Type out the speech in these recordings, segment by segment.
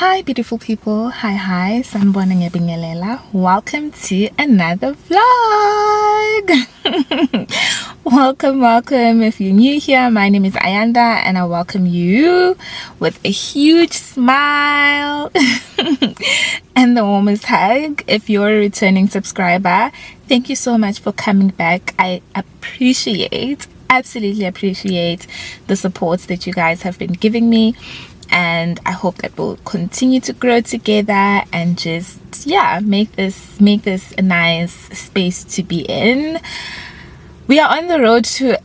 Hi beautiful people, hi, sanibona ngiyabingelela. Welcome to another vlog. welcome. If you're new here, my name is Ayanda and I welcome you with a huge smile and the warmest hug. If you're a returning subscriber, thank you so much for coming back. I absolutely appreciate the support that you guys have been giving me, and I hope that we'll continue to grow together and just make this a nice space to be in. We are on the road to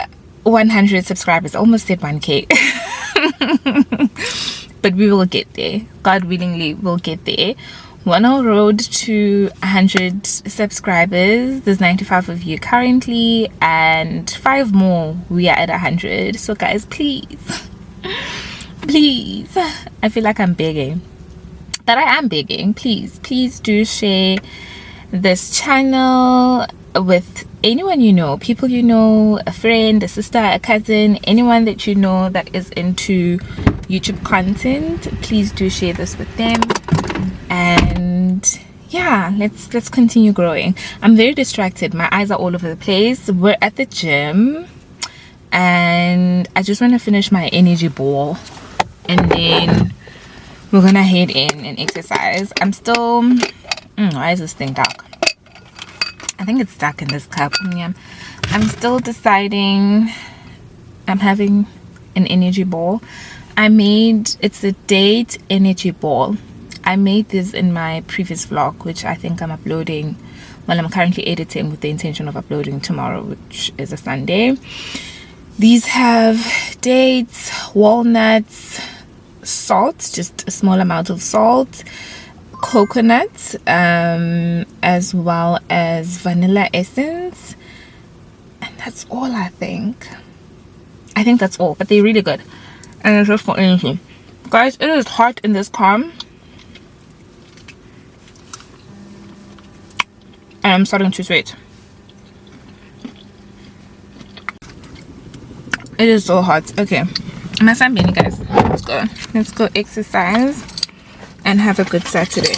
100 subscribers, almost at 1k. But we will get there, God willingly. We'll get there. We're on our road to 100 subscribers. There's 95 of you currently, and 5 more we are at 100. So guys, please, I feel like I'm begging, but I am begging. Please do share this channel with anyone you know, people you know, a friend, a sister, a cousin, anyone that you know that is into YouTube content. Please do share this with them, and yeah, let's continue growing. I'm very distracted, my eyes are all over the place. We're at the gym and I just want to finish my energy ball, and then we're gonna head in and exercise. I'm still why is this thing dark? I think it's stuck in this cup. Yeah, I'm still deciding. I'm having an energy ball. It's a date energy ball. I made this in my previous vlog, which I think I'm uploading, well, I'm currently editing with the intention of uploading tomorrow, which is a Sunday. These have dates, walnuts, salt, just a small amount of salt, coconut, as well as vanilla essence, and that's all. I think that's all, but they're really good, and it's just for energy. Guys, it is hot in this car and I'm starting to sweat. It is so hot. Okay, my son Benny, guys, let's go exercise and have a good Saturday.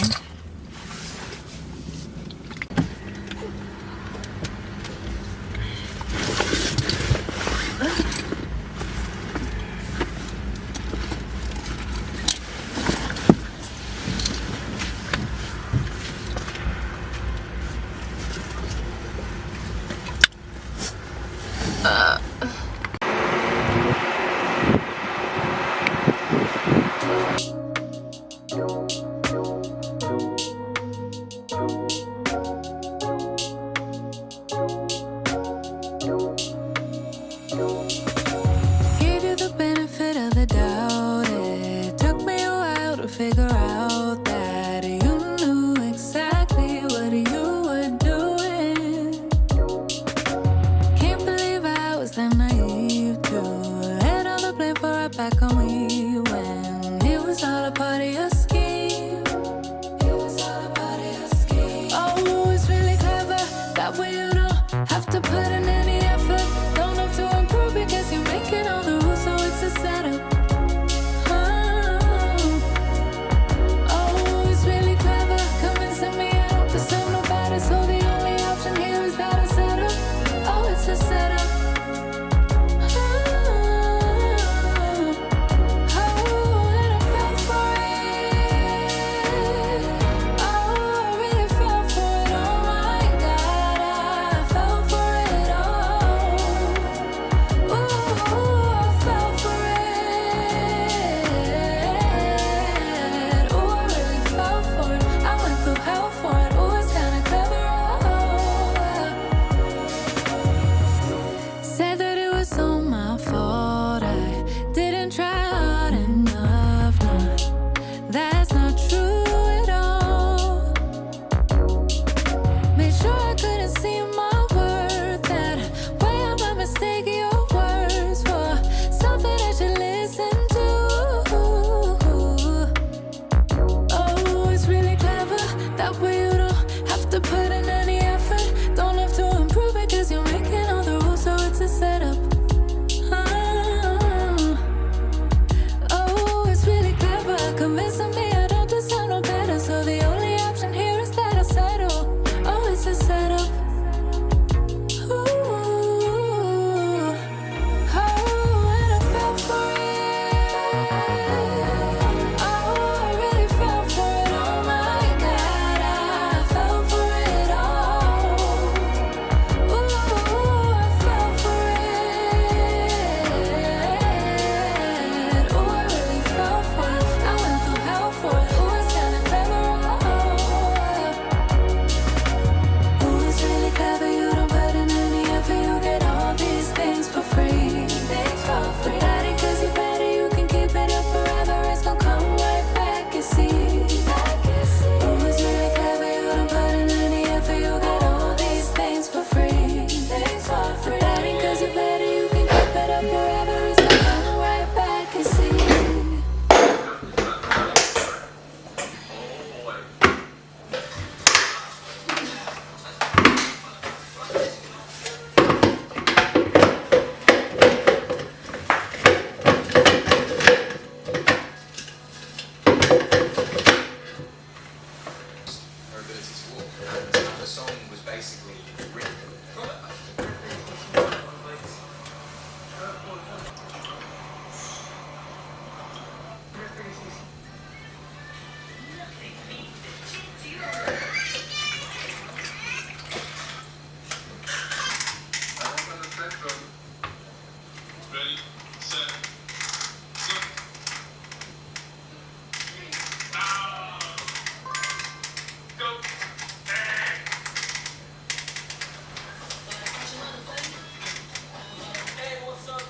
The song was basically written. Ready, set, go. Go. Hey, what's up?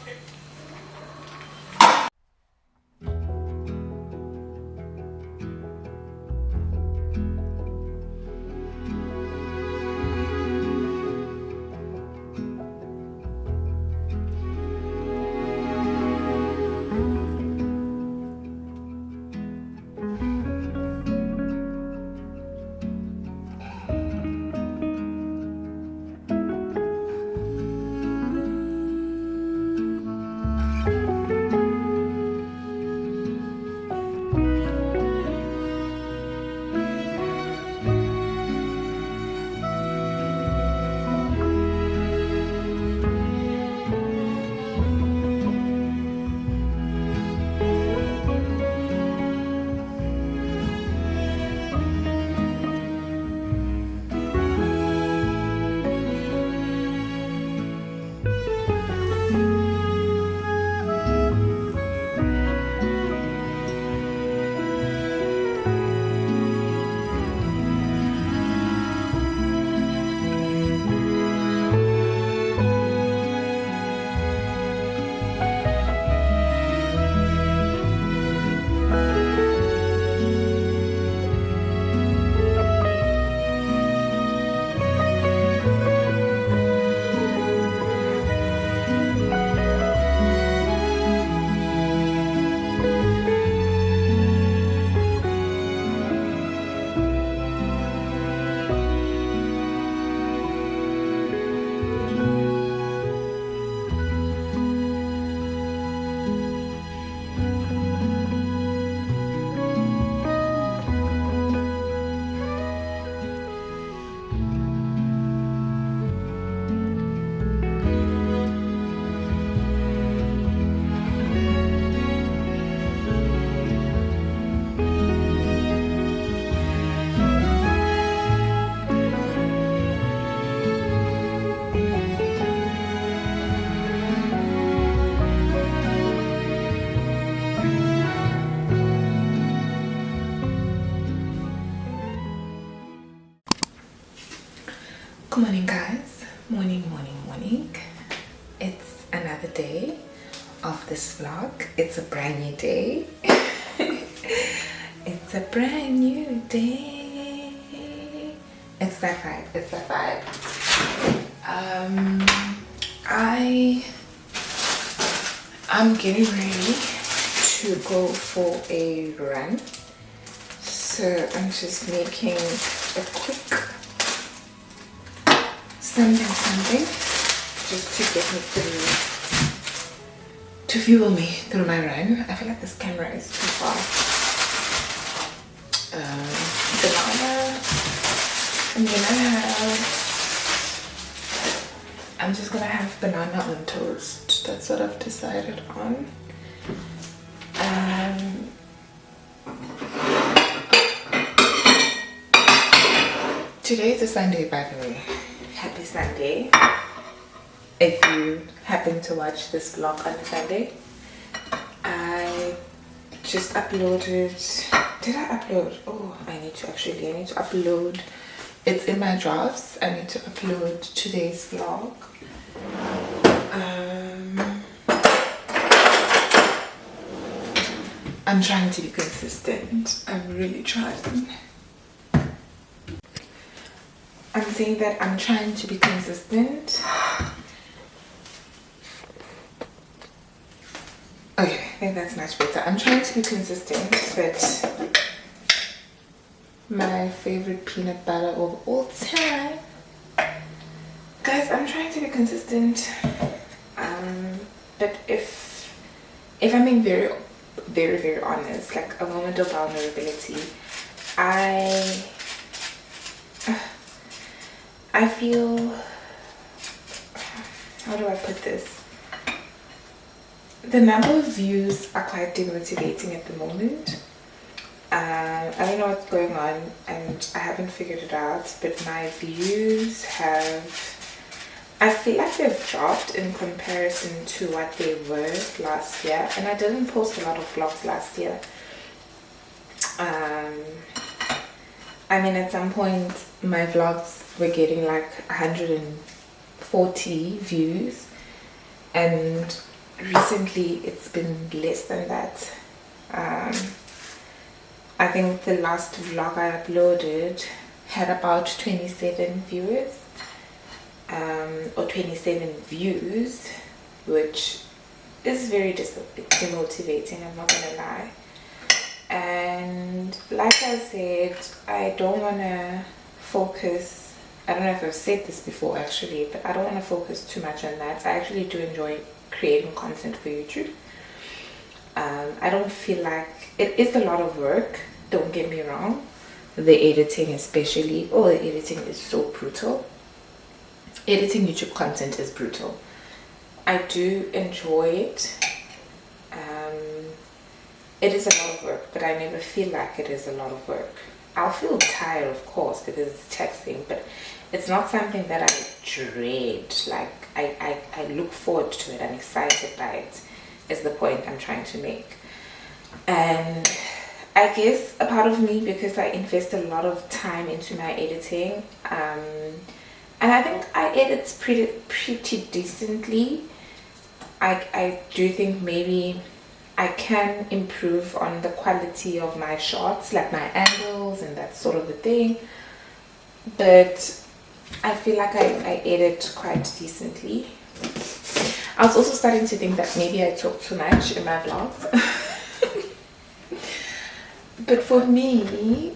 Good morning, guys. Morning. It's another day of this vlog. It's a brand new day. It's a brand new day. It's that vibe. I'm getting ready to go for a run. So I'm just making a quick something just to get me through, to fuel me through my run. I feel like this camera is too far. Banana. I'm just gonna have banana on toast. That's what I've decided on. Today is a Sunday, by the way. Happy Sunday. If you happen to watch this vlog on a Sunday. I just uploaded. Did I upload? Oh, I need to upload. It's in my drafts. I need to upload today's vlog. I'm trying to be consistent. I'm really trying. I'm saying that I'm trying to be consistent. Okay, I think that's much better. I'm trying to be consistent, but my favorite peanut butter of all time. Guys, I'm trying to be consistent. But if I'm being very honest, like a moment of vulnerability, I I feel, how do I put this? The number of views are quite demotivating at the moment. I don't know what's going on and I haven't figured it out, but my views I feel like they've dropped in comparison to what they were last year, and I didn't post a lot of vlogs last year. I mean, at some point my vlogs were getting like 140 views, and recently it's been less than that. I think the last vlog I uploaded had about 27 viewers, or 27 views, which is very demotivating, I'm not gonna lie. And like I said, I don't want to focus, I don't know if I've said this before actually, but I don't want to focus too much on that. I actually do enjoy creating content for YouTube. I don't feel like it is a lot of work, don't get me wrong. The editing especially, the editing is so brutal. Editing YouTube content is brutal. I do enjoy it. It is a lot of work, but I never feel like it is a lot of work. I'll feel tired, of course, because it's taxing, but it's not something that I dread. Like, I look forward to it. I'm excited by it, is the point I'm trying to make. And I guess a part of me, because I invest a lot of time into my editing, and I think I edit pretty decently. I do think maybe I can improve on the quality of my shots, like my angles and that sort of a thing, but I feel like I edit quite decently. I was also starting to think that maybe I talk too much in my vlogs. But for me,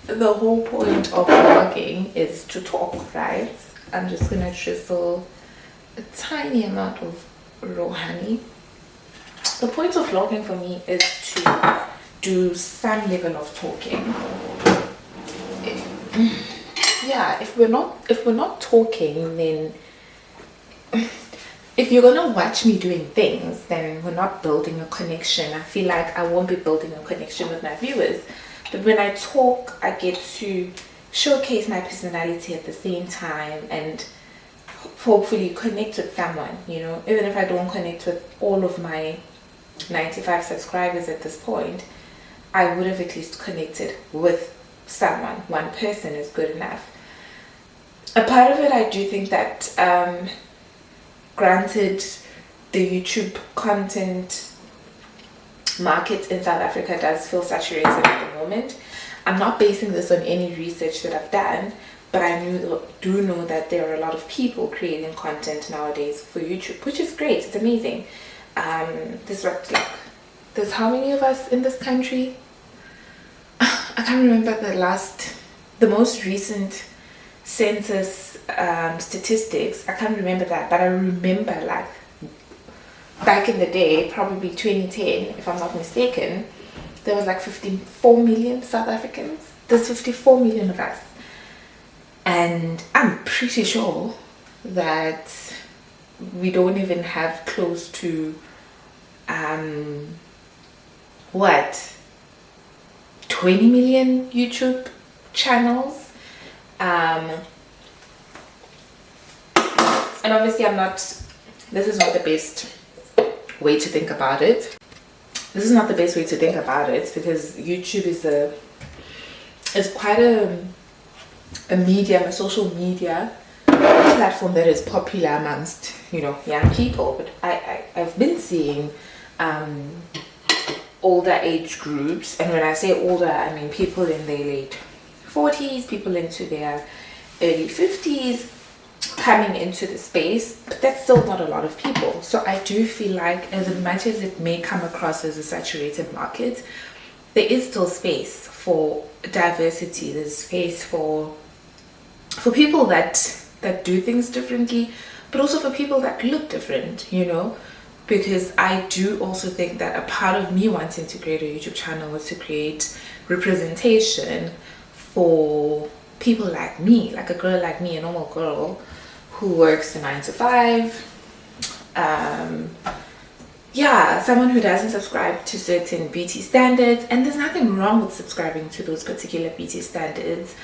the whole point of vlogging is to talk, right? I'm just gonna drizzle a tiny amount of raw honey. The point of vlogging for me is to do some level of talking. Yeah, if we're not talking, then if you're gonna watch me doing things, then we're not building a connection. I feel like I won't be building a connection with my viewers. But when I talk, I get to showcase my personality at the same time and hopefully connect with someone, you know. Even if I don't connect with all of my 95 subscribers at this point, I would have at least connected with someone. One person is good enough. A part of it, I do think that granted, the YouTube content market in South Africa does feel saturated at the moment. I'm not basing this on any research that I've done, but I do know that there are a lot of people creating content nowadays for YouTube, which is great. It's amazing. There's how many of us in this country? I can't remember the most recent census statistics. I can't remember that, but I remember like back in the day, probably 2010 if I'm not mistaken, there was like 54 million South Africans. There's 54 million of us, and I'm pretty sure that we don't even have close to 20 million YouTube channels. And obviously this is not the best way to think about it. This is not the best way to think about it, because YouTube is quite a medium, a social media platform that is popular amongst, you know, young people. But I've been seeing older age groups, and when I say older, I mean people in their late 40s, people into their early 50s coming into the space, but that's still not a lot of people. So I do feel like, as much as it may come across as a saturated market, there is still space for diversity. There's space for people that do things differently, but also for people that look different, you know. Because I do also think that a part of me wanting to create a YouTube channel was to create representation for people like me, like a girl like me, a normal girl who works a 9 to 5. Yeah, someone who doesn't subscribe to certain beauty standards, and there's nothing wrong with subscribing to those particular beauty standards.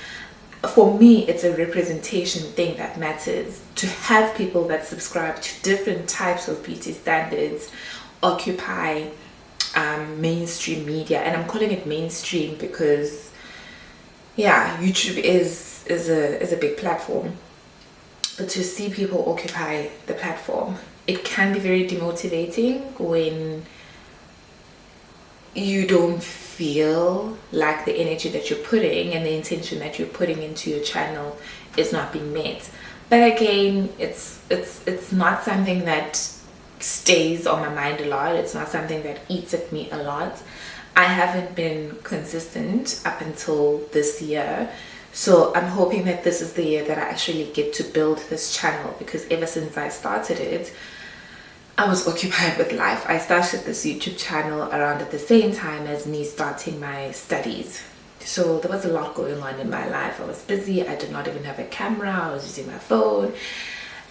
For me, it's a representation thing that matters. To have people that subscribe to different types of beauty standards occupy mainstream media, and I'm calling it mainstream because yeah, YouTube is a big platform. But to see people occupy the platform, it can be very demotivating when you don't feel like the energy that you're putting and the intention that you're putting into your channel is not being met. But again, it's not something that stays on my mind a lot. It's not something that eats at me a lot. I haven't been consistent up until this year, so I'm hoping that this is the year that I actually get to build this channel, because ever since I started it, I was occupied with life. I started this YouTube channel around at the same time as me starting my studies. So there was a lot going on in my life. I was busy. I did not even have a camera. I was using my phone.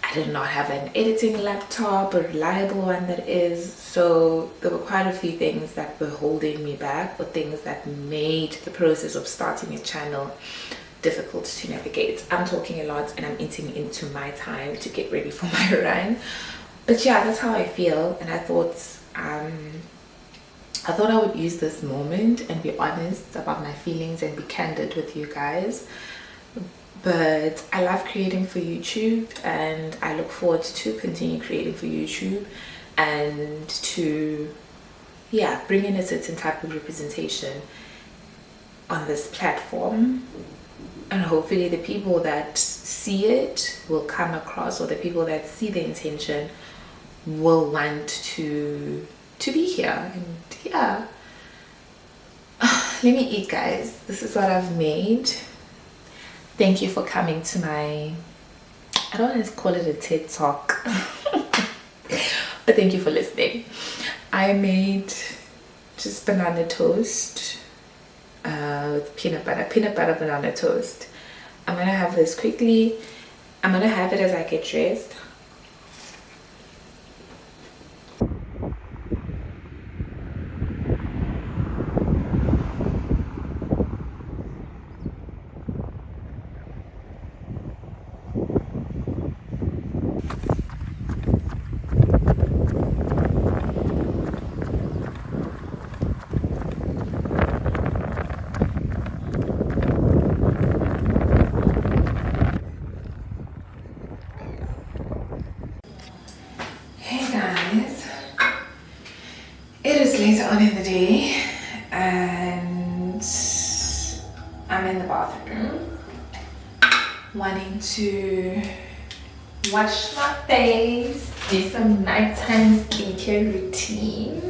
I did not have an editing laptop, a reliable one that is. So there were quite a few things that were holding me back, or things that made the process of starting a channel difficult to navigate. I'm talking a lot and I'm eating into my time to get ready for my run. But yeah, that's how I feel, and I thought I would use this moment and be honest about my feelings and be candid with you guys. But I love creating for YouTube, and I look forward to continue creating for YouTube and to bring in a certain type of representation on this platform. And hopefully the people that see it will come across, or the people that see the intention will want to be here. And yeah, let me eat, guys. This is what I've made. Thank you for coming to my, I don't want to call it a TED Talk, but thank you for listening. I made just banana toast with peanut butter banana toast. I'm gonna have this quickly. I'm gonna have it as I get dressed. Later on in the day, and I'm in the bathroom wanting to wash my face, do some nighttime skincare routine.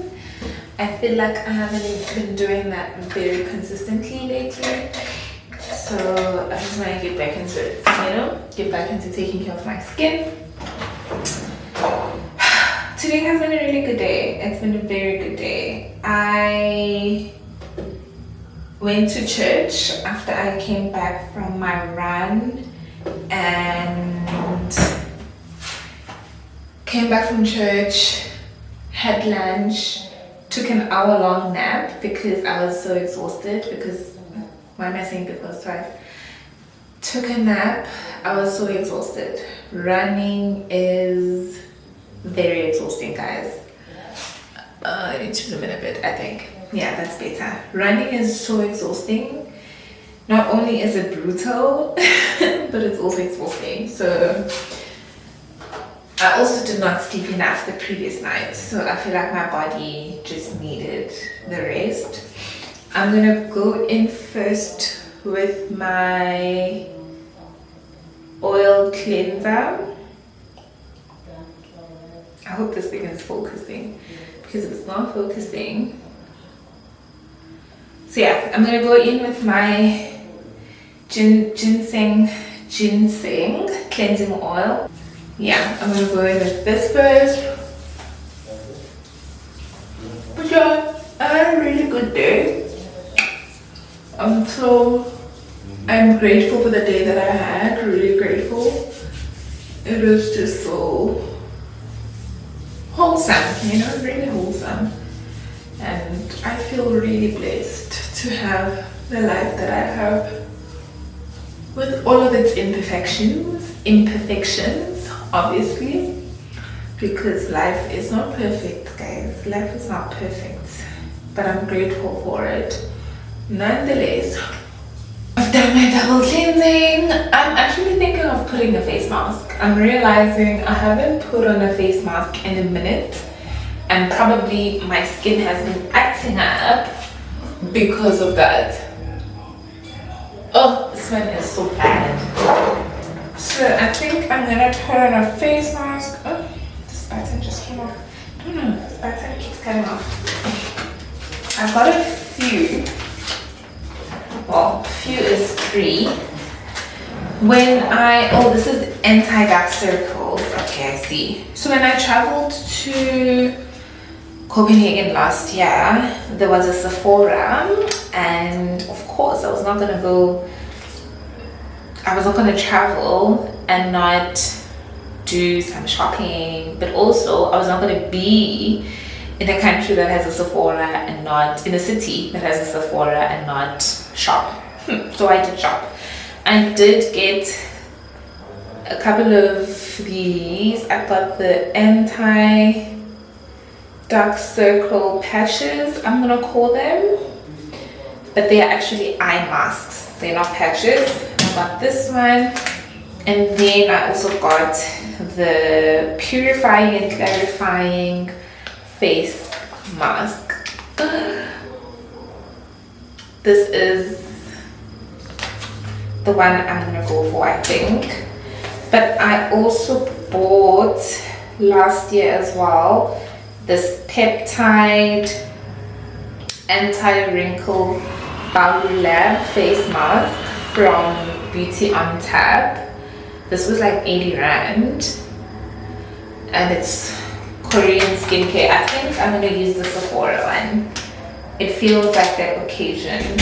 I feel like I haven't been doing that very consistently lately, so I just want to get back into it, get back into taking care of my skin. Today has been a really good day. It's been a very good day. I went to church after I came back from my run, and came back from church, had lunch, took an hour-long nap because I was so exhausted. Why am I saying because twice? Took a nap. I was so exhausted. Running is very exhausting, guys. I need to zoom in a bit, I think. Yeah, that's better. Running is so exhausting. Not only is it brutal, but it's also exhausting. So I also did not sleep enough the previous night, so I feel like my body just needed the rest. I'm gonna go in first with my oil cleanser. I hope this thing is focusing, because if it's not focusing. So yeah, I'm gonna go in with my ginseng cleansing oil. Yeah, I'm gonna go in with this first. But yeah, I had a really good day until I'm grateful for the day that I had, really grateful. It was just so wholesome, you know, really wholesome. And I feel really blessed to have the life that I have with all of its imperfections, obviously, because life is not perfect, guys. Life is not perfect, but I'm grateful for it. Nonetheless, I've done my double cleansing. I'm actually thinking of putting a face mask. I'm realizing I haven't put on a face mask in a minute, and probably my skin has been acting up because of that. Oh, this one is so bad. So I think I'm gonna put on a face mask. Oh, this button just came off. I don't know, this button keeps coming off. I've got a few. Well, few is 3. This is anti-dark circles. Okay, I see. So when I traveled to Copenhagen last year, there was a Sephora, and of course I was not gonna travel and not do some shopping, but also I was not gonna be in a country that has a Sephora and not in a city that has a Sephora and not shop. So I did shop. I did get a couple of these. I got the anti-dark circle patches, I'm gonna call them, but they are actually eye masks. They're not patches. I got this one, and then I also got the purifying and clarifying face mask. This is the one I'm gonna go for, I think. But I also bought last year as well this peptide anti-wrinkle Lab face mask from Beauty on Tap. This was like 80 rand, and it's Korean skincare. I think I'm gonna use the Sephora one. It feels like that occasion.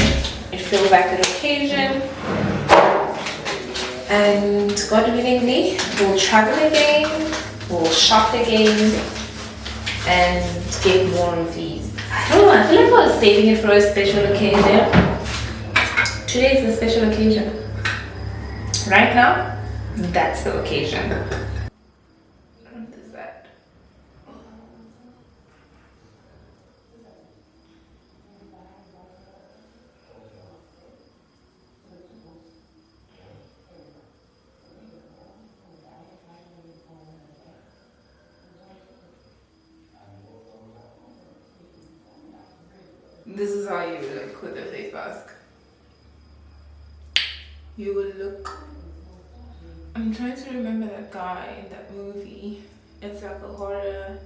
And God willingly, we'll travel again, we'll shop again, and get more of these. I don't know, I feel like I was saving it for a special occasion. Today is the special occasion. Right now, that's the occasion. What is that? This is how you look with a face mask. You will look. I'm trying to remember that guy in that movie. It's like a horror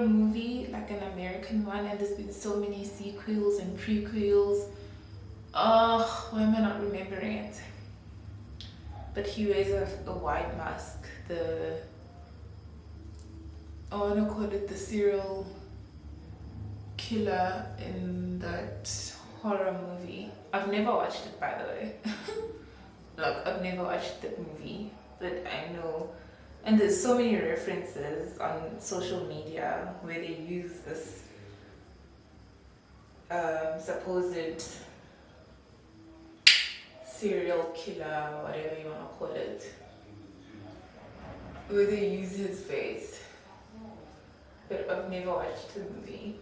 movie, like an American one, and there's been so many sequels and prequels. Oh, why am I not remembering it? But he wears a white mask. I want to call it the serial killer in that horror movie. I've never watched it, by the way. Like, I've never watched that movie, but I know. And there's so many references on social media where they use this supposed serial killer, whatever you want to call it, where they use his face. But I've never watched the movie.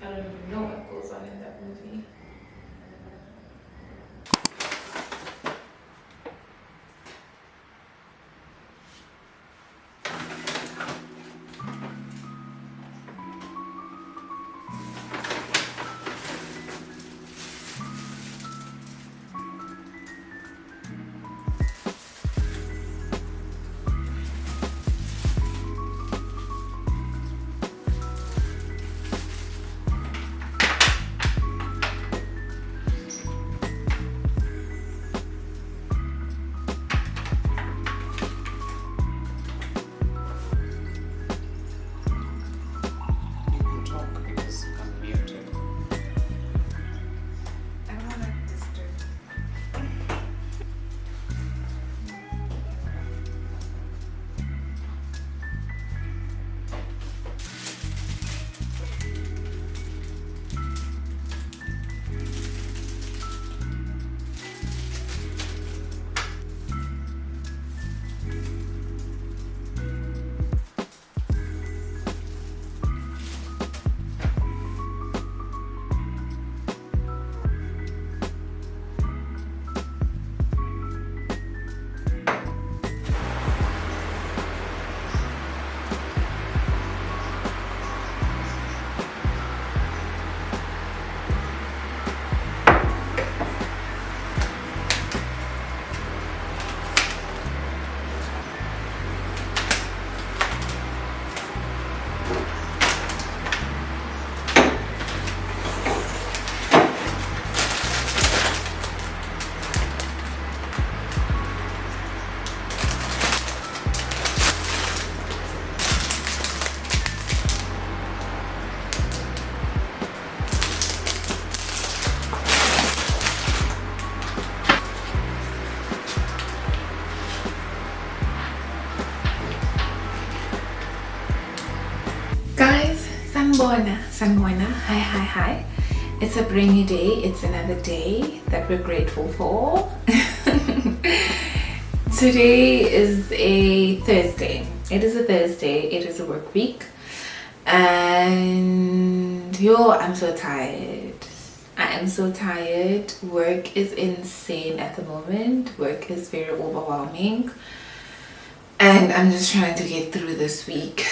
I don't even know what goes on in that movie. Sanibona. Hi. It's a brand new day. It's another day that we're grateful for. Today is a Thursday. It is a Thursday. It is a work week. And I'm so tired. I am so tired. Work is insane at the moment. Work is very overwhelming. And I'm just trying to get through this week.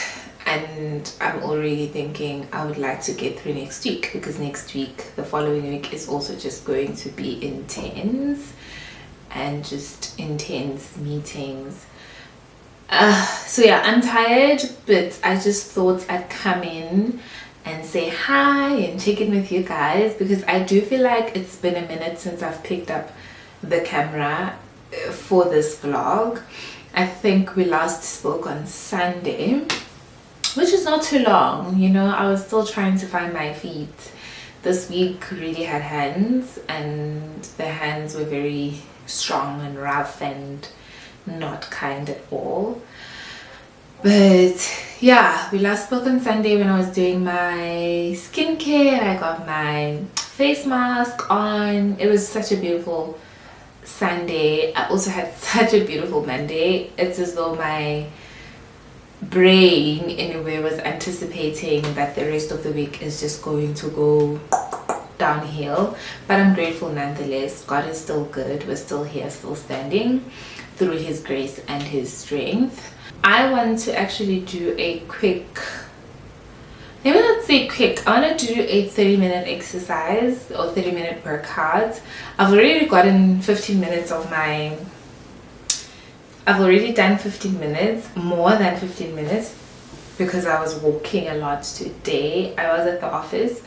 And I'm already thinking I would like to get through next week, because next week, the following week, is also just going to be intense and just intense meetings. So yeah, I'm tired, but I just thought I'd come in and say hi and check in with you guys, because I do feel like it's been a minute since I've picked up the camera for this vlog. I think we last spoke on Sunday, which is not too long. I was still trying to find my feet. This week really had hands, and the hands were very strong and rough and not kind at all. But yeah, we last spoke on Sunday when I was doing my skincare. I got my face mask on. It was such a beautiful Sunday. I also had such a beautiful Monday. It's as though my brain in a way was anticipating that the rest of the week is just going to go downhill, but I'm grateful nonetheless. God is still good. We're still here, still standing through his grace and his strength. I want to actually do a quick, let me not say quick, I want to do a 30-minute exercise or 30-minute workout. I've already gotten 15 minutes of my, I've already done 15 minutes, more than 15 minutes, because I was walking a lot today. I was at the office.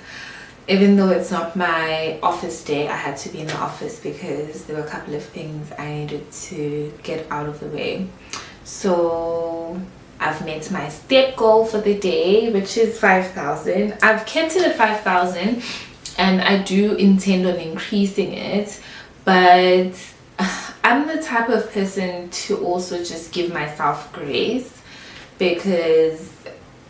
Even though it's not my office day, I had to be in the office because there were a couple of things I needed to get out of the way. So I've met my step goal for the day, which is 5,000. I've kept it at 5,000 and I do intend on increasing it, but I'm the type of person to also just give myself grace, because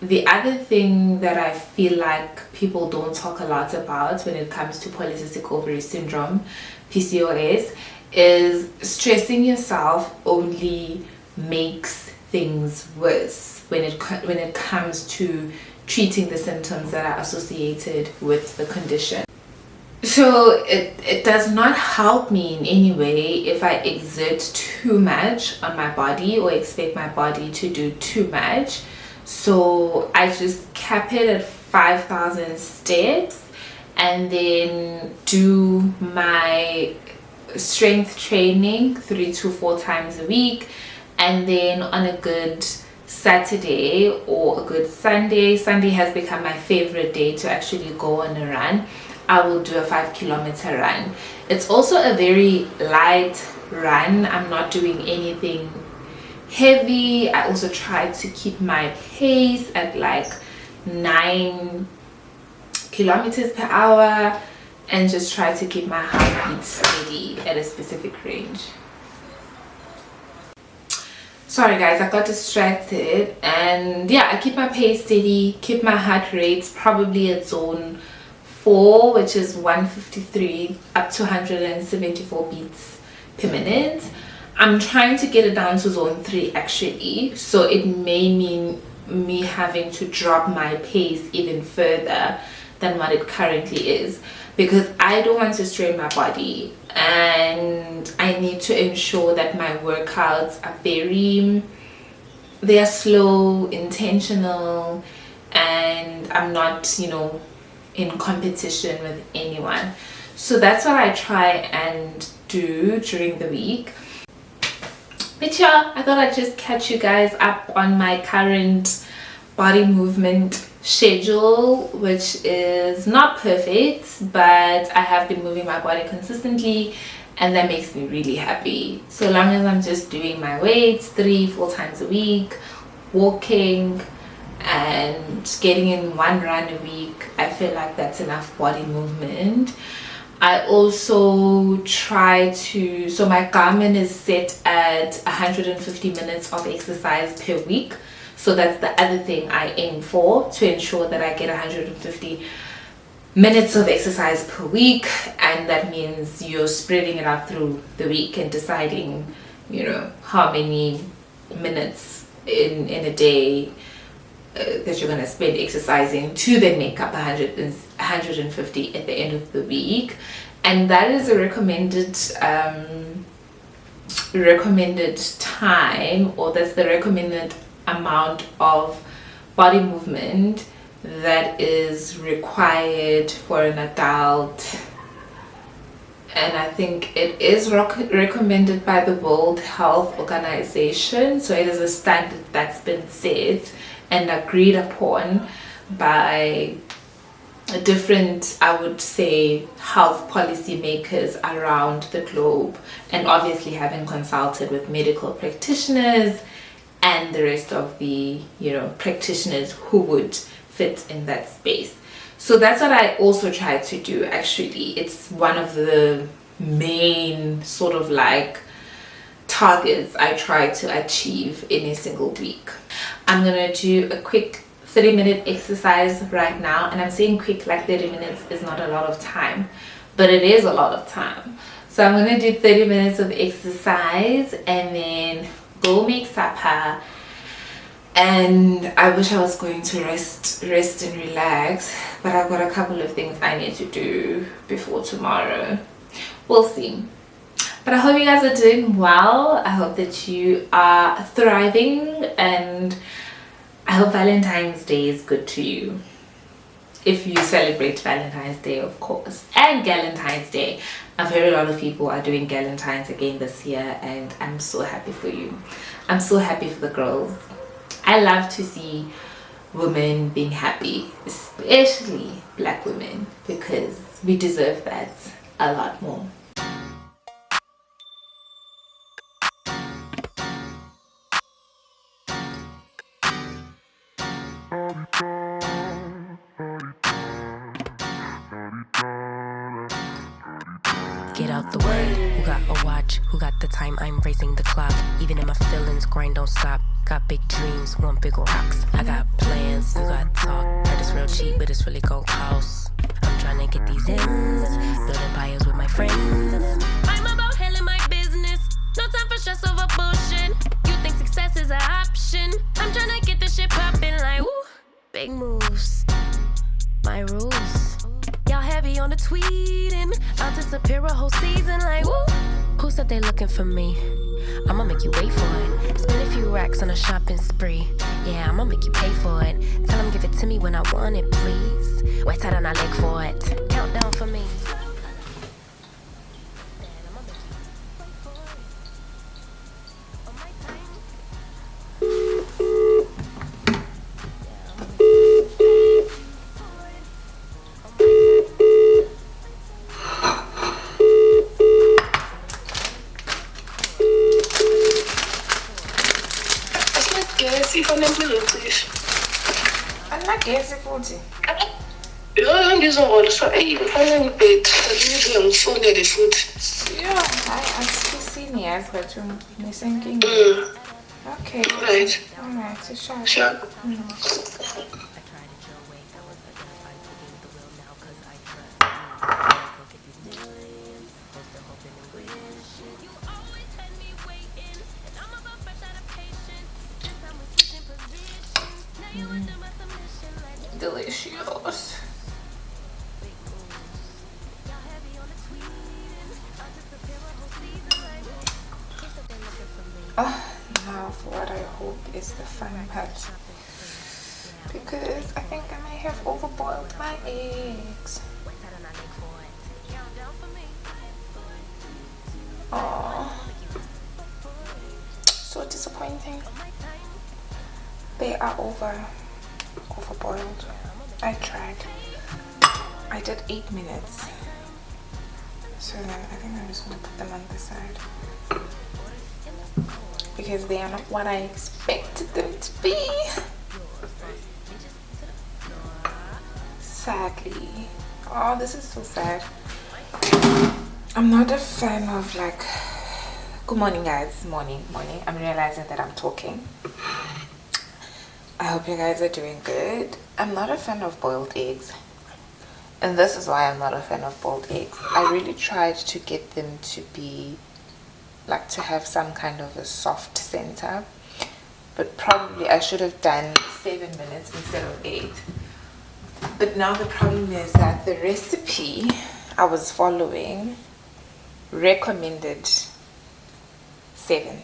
the other thing that I feel like people don't talk a lot about when it comes to polycystic ovary syndrome, PCOS, is stressing yourself only makes things worse when it comes to treating the symptoms that are associated with the condition. So it does not help me in any way if I exert too much on my body or expect my body to do too much. So I just cap it at 5,000 steps and then do my strength training 3 to 4 times a week. And then on a good Saturday or a good Sunday has become my favorite day to actually go on a run. I will do a 5-kilometer run. It's also a very light run. I'm not doing anything heavy. I also try to keep my pace at like 9 kilometers per hour and just try to keep my heartbeat steady at a specific range. Sorry guys, I got distracted, and yeah, I keep my pace steady, keep my heart rates probably at zone 4, which is 153 up to 174 beats per minute. I'm trying to get it down to zone 3 actually, so it may mean me having to drop my pace even further than what it currently is, because I don't want to strain my body, and I need to ensure that my workouts are they are slow, intentional, and I'm not in competition with anyone. So that's what I try and do during the week. But yeah, I thought I'd just catch you guys up on my current body movement schedule, which is not perfect, but I have been moving my body consistently, and that makes me really happy. So long as I'm just doing my weights 3-4 times a week, walking and getting in 1 run a week, I feel like that's enough body movement. I also try to, so my Garmin is set at 150 minutes of exercise per week. So that's the other thing I aim for, to ensure that I get 150 minutes of exercise per week. And that means you're spreading it out through the week and deciding, you know, how many minutes in a day that you're going to spend exercising to then make up 150 at the end of the week. And that is a recommended time, or that's the recommended amount of body movement that is required for an adult. And I think it is recommended by the World Health Organization. So it is a standard that's been set and agreed upon by different, I would say, health policy makers around the globe, and obviously having consulted with medical practitioners and the rest of the, you know, practitioners who would fit in that space. So that's what I also try to do. Actually, it's one of the main sort of like targets I try to achieve in a single week. I'm gonna do a quick 30-minute exercise right now, and I'm saying quick like 30 minutes is not a lot of time, but it is a lot of time. So I'm gonna do 30 minutes of exercise and then go make supper. And I wish I was going to rest and relax, but I've got a couple of things I need to do before tomorrow. We'll see. But I hope you guys are doing well. I hope that you are thriving, and I hope Valentine's Day is good to you. If you celebrate Valentine's Day, of course. And Galentine's Day. I've heard a lot of people are doing Galentine's again this year, and I'm so happy for you. I'm so happy for the girls. I love to see women being happy, especially black women, because we deserve that a lot more. Get out the way. Who got a watch? Who got the time? I'm raising the clock. Even in my feelings, grind don't stop. Got big dreams, want big rocks. I got plans, you got talk. Heard it's real cheap, but it's really gon' cost. I'm tryna get these ends, building empires with my friends. I'm about handling my business. No time for stress over bullshit. You think success is an option? I'm tryna get this shit poppin' like woo. Big moves, my rules. Y'all heavy on the tweeting. I'll disappear a whole season like woo. Who said they looking for me? I'ma make you wait for it. Spend a few racks on a shopping spree. Yeah, I'ma make you pay for it. Tell them give it to me when I want it, please. Wait till I leg for it. Countdown for me. Anagesi futhi. Yeah, ngizokholisa kufanele ngibhede ngizwe ngifonele futhi. Yeah, hayi asikisini yazi bathu nisenkinga. Okay. Right. Alright, so sharp. Sure. Delicious. Now for what I hope is the fun part, because I think I may have overboiled my eggs. Oh, so disappointing. They are overboiled. I tried. I did 8 minutes. So then I think I'm just gonna put them on the side, because they are not what I expected them to be. Sadly. Oh, this is so sad. I'm not a fan of like, good morning guys, morning. I'm realizing that I'm talking. I hope you guys are doing good. I'm not a fan of boiled eggs. And this is why I'm not a fan of boiled eggs. I really tried to get them to be, like, to have some kind of a soft center. But probably I should have done 7 minutes instead of 8. But now the problem is that the recipe I was following recommended 7.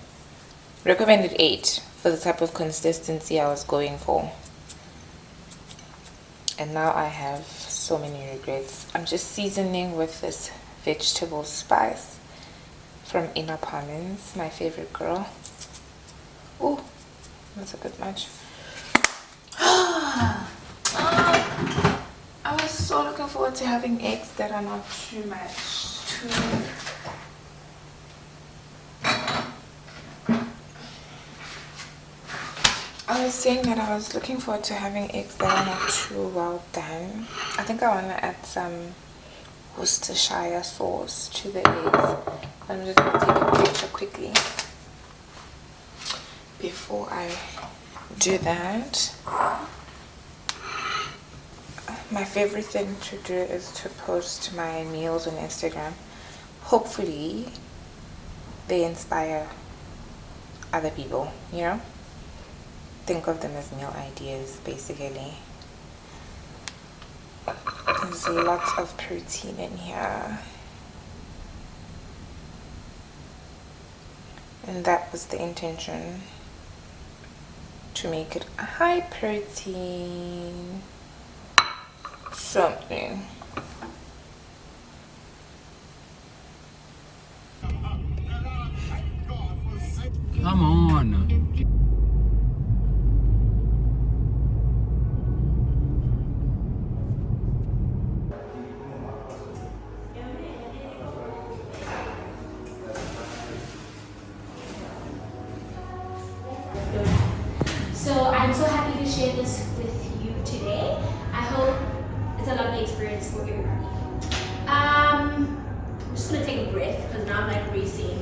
Recommended 8 for the type of consistency I was going for. And now I have so many regrets. I'm just seasoning with this vegetable spice from Inner Palms, my favorite girl. Ooh, that's a bit much. I was so looking forward to having eggs that are not too much. I was saying that I was looking forward to having eggs that are not too well done. I think I want to add some Worcestershire sauce to the eggs. I'm just going to take a picture quickly before I do that. My favorite thing to do is to post my meals on Instagram. Hopefully they inspire other people, you know? Think of them as meal ideas, basically. There's lots of protein in here. And that was the intention, to make it a high protein something. Come on. So I'm so happy to share this with you today. I hope it's a lovely experience for everybody. I'm just gonna take a breath because now I'm like racing.